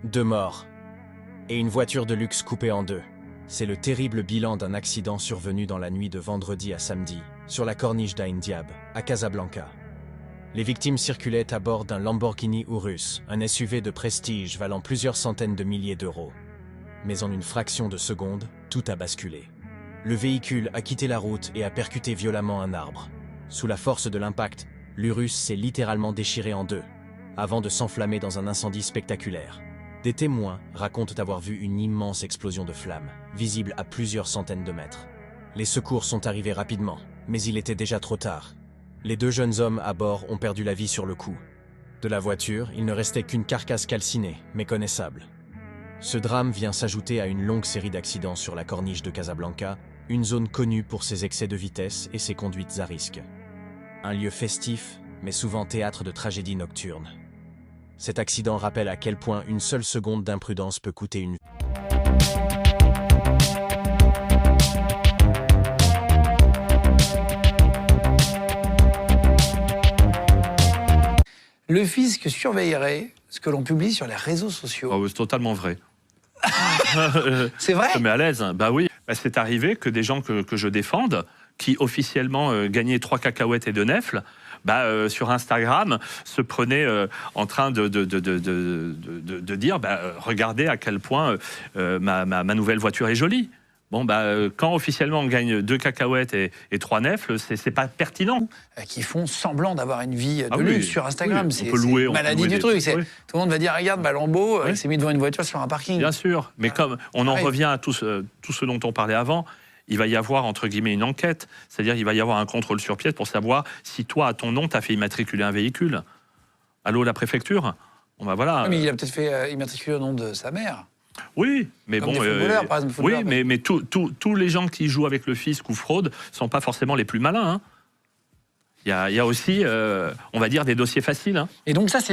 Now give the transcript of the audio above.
2 morts et une voiture de luxe coupée en deux. C'est le terrible bilan d'un accident survenu dans la nuit de vendredi à samedi, sur la corniche d'Ain Diab, à Casablanca. Les victimes circulaient à bord d'un Lamborghini Urus, un SUV de prestige valant plusieurs centaines de milliers d'euros. Mais en une fraction de seconde, tout a basculé. Le véhicule a quitté la route et a percuté violemment un arbre. Sous la force de l'impact, l'Urus s'est littéralement déchiré en deux, avant de s'enflammer dans un incendie spectaculaire. Des témoins racontent avoir vu une immense explosion de flammes, visible à plusieurs centaines de mètres. Les secours sont arrivés rapidement, mais il était déjà trop tard. Les 2 jeunes hommes à bord ont perdu la vie sur le coup. De la voiture, il ne restait qu'une carcasse calcinée, méconnaissable. Ce drame vient s'ajouter à une longue série d'accidents sur la corniche de Casablanca, une zone connue pour ses excès de vitesse et ses conduites à risque. Un lieu festif, mais souvent théâtre de tragédies nocturnes. Cet accident rappelle à quel point une seule seconde d'imprudence peut coûter une vie. Le fisc surveillerait ce que l'on publie sur les réseaux sociaux. Oh, c'est totalement vrai. C'est vrai? Je me mets à l'aise. Bah oui. Bah, c'est arrivé que des gens que je défende, qui officiellement gagnaient 3 cacahuètes et 2 nèfles, sur Instagram, se prenaient en train de dire regardez à quel point ma nouvelle voiture est jolie. Bon, quand officiellement on gagne 2 cacahuètes et 3 nefles, c'est pas pertinent. Qui font semblant d'avoir une vie de oui, luxe sur Instagram. oui, C'est on peut louer, une maladie du truc. Oui. Tout le monde va dire regarde, Lambo, il s'est mis devant une voiture sur un parking. Bien sûr, mais comme on en revient à tout ce dont on parlait avant, il va y avoir, entre guillemets, une enquête. C'est-à-dire qu'il va y avoir un contrôle sur pièce pour savoir si toi, à ton nom, tu as fait immatriculer un véhicule. Allô, la préfecture? Bon, voilà. Mais il a peut-être fait immatriculer au nom de sa mère. Oui, mais comme bon, des footballeurs, par exemple, oui, mais tous les gens qui jouent avec le fisc ou fraude sont pas forcément les plus malins. Hein. Il y a aussi, on va dire, des dossiers faciles. Hein. Et donc ça, c'est